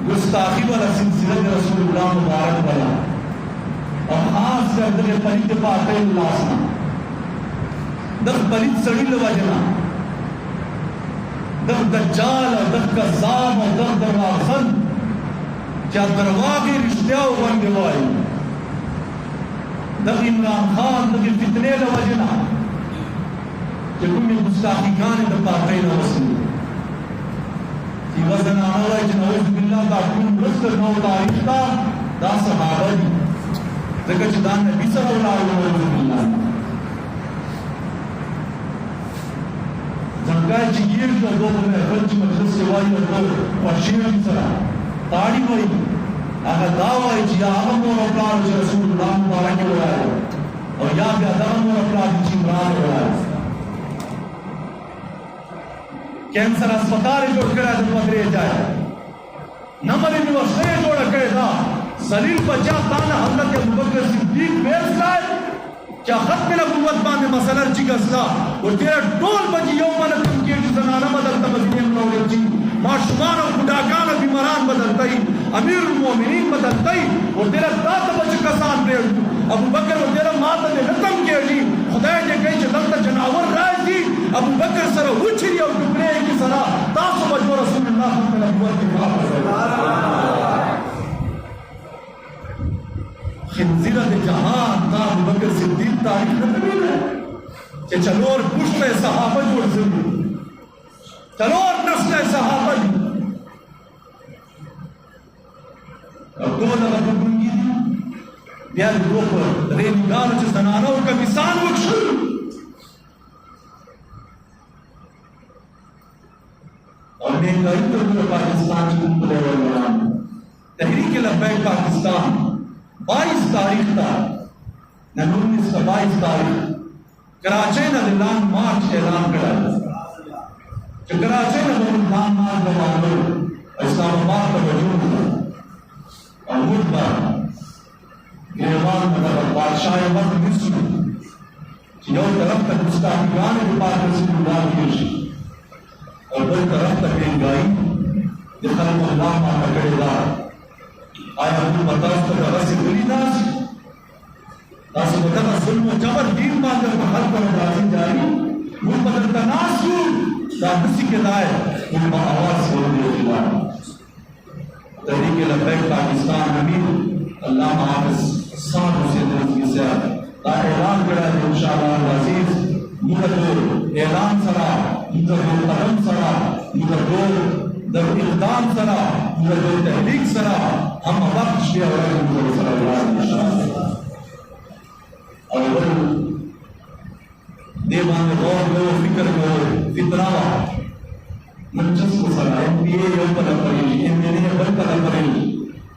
गुस्ताखी वाला सिलसिला रसूलुल्लाह मुबारक वाला और खास कर दे पलित पाते लासना दख पलित सड़ी लवजना दख दज्जाल और दख कज़्ज़ाब और दख दरवाज़न क्या दरवागे रिश्ते बन गए दख इमरान खान दख फितने लवजना कि तुम गुस्ताखी खान पाते न वसूल वजन आना नऊज़ बिल्लाह का कुल रस्ल नौ तारीख का दा सहाबा दी जगह दान नबी सल्लल्लाहु अलैहि वसल्लम जंगा जिगिर जो दो में रज मजलिस के वाई और पश्चिम की तरह ताड़ी वही अगर दावा है जिया आगम और अपराध जो रसूलुल्लाह मुबारक हो रहा है और या भी आदम और अपराध जिमरान हो रहा है कैंसर अस्पताल जोड़ कर पदरे जाए नमल यूनिवर्सिटी जोड़ करे था सलील बचा ताना हजरत अबू बकर सिद्दीक बेस लाए क्या खत्म नबुव्वत बांधे मसला जिगसला और तेरा टोल बजी यौम लकुम के जनाना बदलता मदीने में जी माशुमान और बुढ़ाकान बीमारान बदलता ही अमीरुल मोमिनीन बदलता ही और तेरा दात बच कसान पे अबू बकर और तेरा माता ने रकम के जी खुदा ने कही चलता जनावर राजी अबू बकर सर उछरी और टुकड़े की सरा तासो बजो रसूलुल्लाह सल्लल्लाहु अलैहि वसल्लम खिंजीरा दे जहान ता अबू बकर सिद्दीक तारीख नबी है कि चलो और पुष्ट सहाबा जोड़ जरूर चलो और नस्ल सहाबा अब दो लगा बुंगी दी यार दो पर रेनिगाल से जनाना का मिसान वो और महंगाई तो पूरे पाकिस्तान की उम्र है तहरीक लब्बैक पाकिस्तान 22 तारीख था न 19 का 22 तारीख कराची न दिलान मार्च ऐलान करा जो कराची न दिलान मार्च दवालो इस्लामाबाद का वजूद और मुद्दा गिरवान मतलब बादशाह वक्त मिस्र जो तरफ तक मुस्ताफियान के पास रसूलुल्लाह की और दो तरफ तक महंगाई जितना अल्लाह माता करेगा आया हम बताओ तो रसी बुलीनास तासे बता जुल्म जबर दीन बात का हल पर राजी जारी वो बदल तनासु दासी के लाए उन आवाज बोल दिया तहरीक लब्बैक पाकिस्तान अमीर अल्लाह हाफिज साथ हुसैन रज़ी से ता ऐलान करा है इंशाअल्लाह अजीज मुकद्दर ऐलान सरा मुकद्दर कदम सरा मुकद्दर दर इक़दाम सरा मुकद्दर तहरीक सरा हम वक्त शेयर और मुकद्दर सरा इंशाअल्लाह और देवान गौर गो फिक्र गो फितरा मंचस को सरा एमपीए योग पर पड़ी एमएनए बल पर पड़ी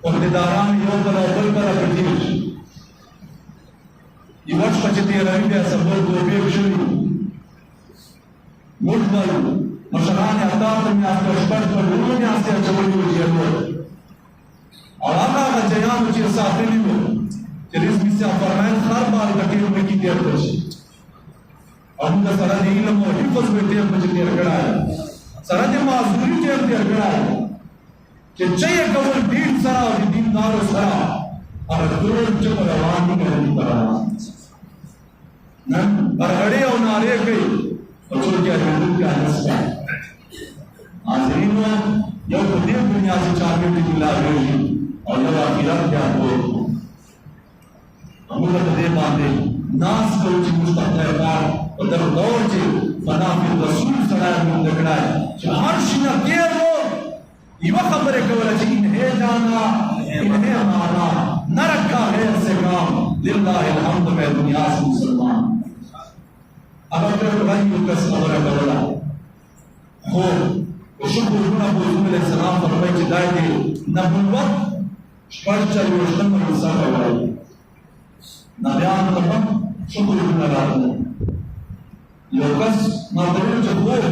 और निदारान योग पर बल पर पड़ी ये वर्ष पचती रविंद्र सबोर को बेशुरी मुठमल मशरान अतार में आपका स्पर्श पर उन्होंने आसे चवड़ी हो जिया और आका का जयान उचित साथी नहीं हो चलिए इसमें से फरमान हर बार कटी में की देर बची और उनका सारा इल्म और हिफ्ज़ में देर बची देर करा है सारा दिन माजूरी देर करा है कि चाहिए कबल दीन सरा और दीनदार सरा और दूर जब रवान नहीं करनी पड़ा न और अड़े और नारे गई और जो क्या हिंदू क्या नस्ल आज़रीन यो खुदिर दुनिया से चाहते थे जिला गई और यो आखिरत क्या हो अमूलत दे बांधे नास करो जी मुस्तक़बिल बार और दर दौर जी फना फिर रसूल सलाह में लगना है जो हर शिना के वो ये खबर है केवल जी इन्हें जाना इन्हें माना न रखा है ऐसे काम लिल्लाहिल हम्द में दुनिया से मुसलमान अगर तो भाई को कस खबर है बोला हो शुक्र गुना बुजुर्ग अलैहिस्सलाम फरमाए कि दाए दे नबुव्वत स्पर्श चलो शर्म इंसान है नबियान तब शुक्र गुना लाते योगस मादर जबूर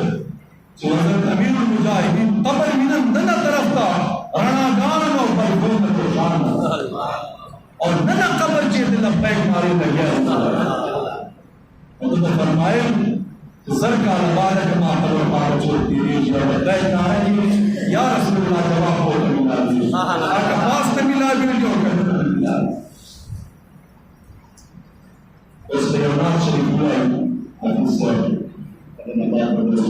जो हज़रत अमीरुल मुजाहिदीन कब्र मिनन नना तरफ था राणा गान और बरगोन को शान और नना कब्र के दिल पैक मारे लगे तो फरमाए सरकार मुबारक माता और पार छोड़ दी या रसूलुल्लाह जवाब हो नवाज शरीफ हुआ है, अभी सर, अगर नवाज बदल